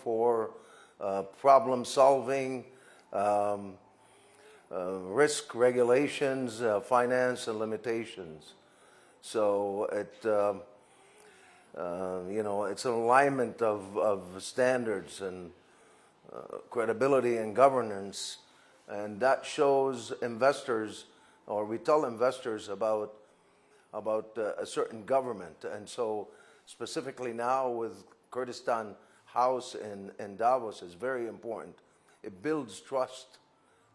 for problem solving, risk regulations, finance and limitations. So it's an alignment of standards and credibility and governance, and that shows investors, or we tell investors about a certain government. And so specifically now with Kurdistan House in Davos is very important. It builds trust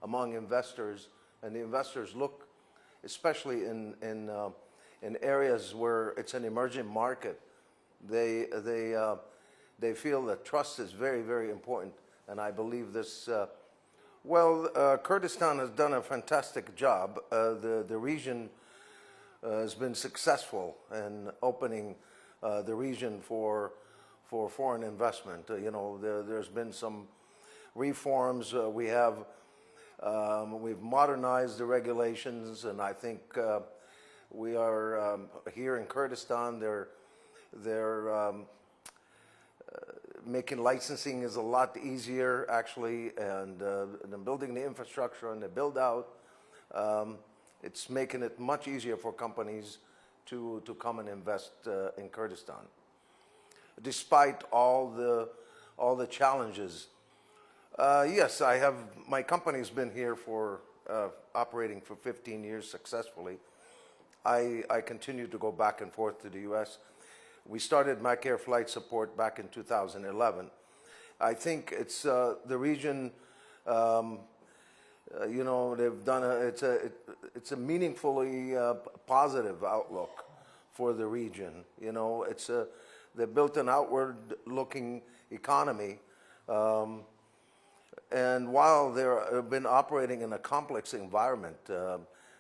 among investors, and the investors look, especially in areas where it's an emerging market, they feel that trust is very, very important. And I believe this. Kurdistan has done a fantastic job. The region has been successful in opening the region for foreign investment. There's been some reforms. We've modernized the regulations, and I think we are here in Kurdistan. They're making licensing is a lot easier, actually, and building the infrastructure and the build out. It's making it much easier for companies to come and invest in Kurdistan, despite all the challenges. Yes, my company's been here for operating for 15 years successfully. I continue to go back and forth to the U.S. We started MacAir Flight Support back in 2011. I think it's the region. They've done it's a meaningfully positive outlook for the region. They built an outward-looking economy, and while they've been operating in a complex environment,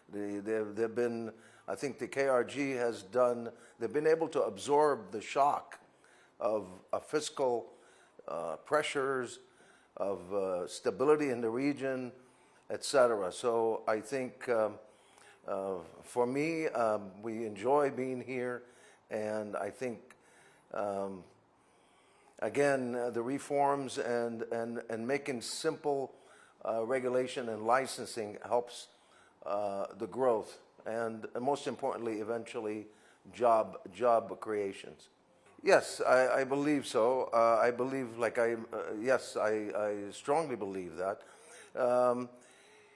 they've been. I think the KRG has done. They've been able to absorb the shock of fiscal pressures, of stability in the region, etc. So I think for me, we enjoy being here, and I think again the reforms and making simple regulation and licensing helps the growth, and most importantly, eventually, job creations. Yes, I believe so. I believe, yes, I strongly believe that.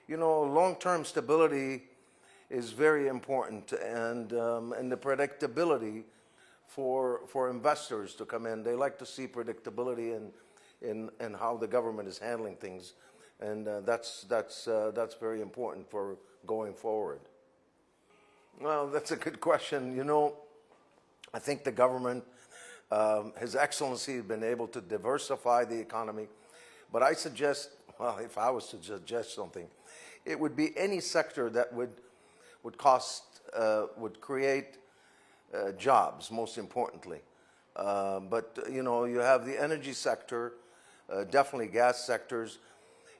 Long-term stability is very important, and the predictability for investors to come in. They like to see predictability in how the government is handling things, and that's very important for going forward. Well, that's a good question. I think the government, His Excellency, has been able to diversify the economy. But I suggest, well, if I was to suggest something, it would be any sector that would create jobs, most importantly. But you have the energy sector, definitely gas sectors,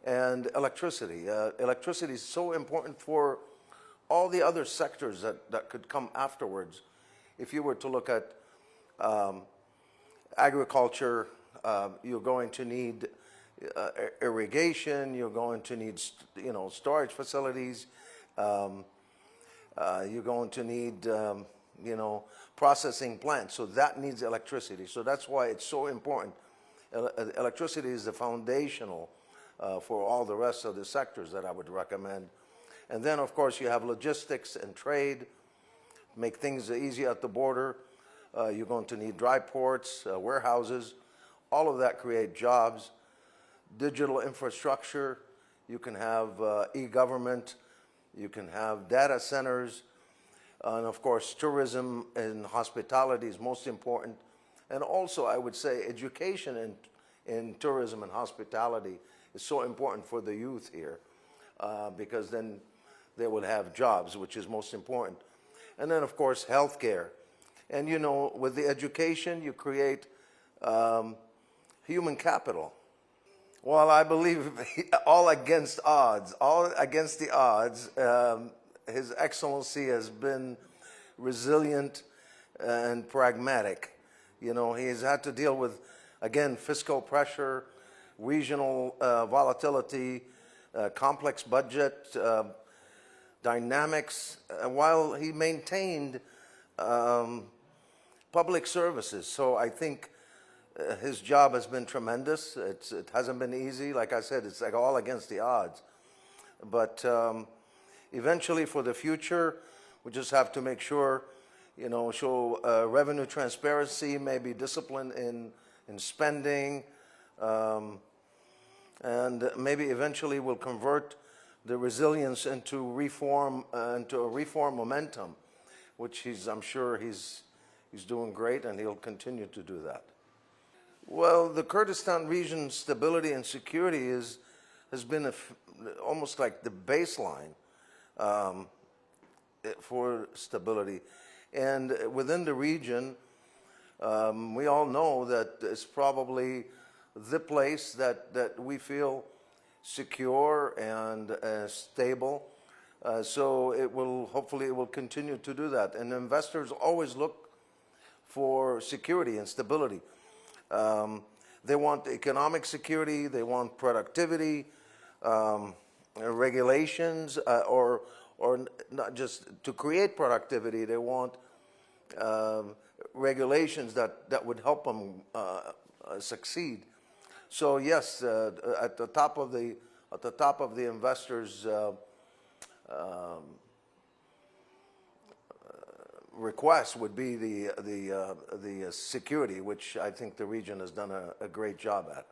and electricity. Electricity is so important for all the other sectors that could come afterwards. If you were to look at agriculture, you're going to need irrigation, you're going to need storage facilities, you're going to need processing plants. So that needs electricity. So that's why it's so important. Electricity is the foundational for all the rest of the sectors that I would recommend. And then, of course, you have logistics and trade, make things easy at the border. You're going to need dry ports, warehouses. All of that create jobs. Digital infrastructure. You can have e-government. You can have data centers. And, of course, tourism and hospitality is most important. And also, I would say education in tourism and hospitality is so important for the youth here, because then they will have jobs, which is most important. And then, of course, healthcare. And, with the education, you create human capital. Well, I believe all against the odds, His Excellency has been resilient and pragmatic. He has had to deal with Again, fiscal pressure, regional volatility, complex budget dynamics, while he maintained public services. So I think his job has been tremendous. It hasn't been easy. Like I said, it's like all against the odds. But eventually, for the future, we just have to make sure, show revenue transparency, maybe discipline in spending, and maybe eventually we'll convert the resilience into reform, into a reform momentum, which I'm sure he's doing great, and he'll continue to do that. Well, the Kurdistan region's stability and security has been almost like the baseline for stability. And within the region, we all know that it's probably the place that we feel secure and stable. So hopefully it will continue to do that. And investors always look for security and stability. They want economic security, they want productivity, regulations, or not just to create productivity. They want regulations that would help them succeed. So yes, at the top of the investors' request would be the security, which I think the region has done a great job at.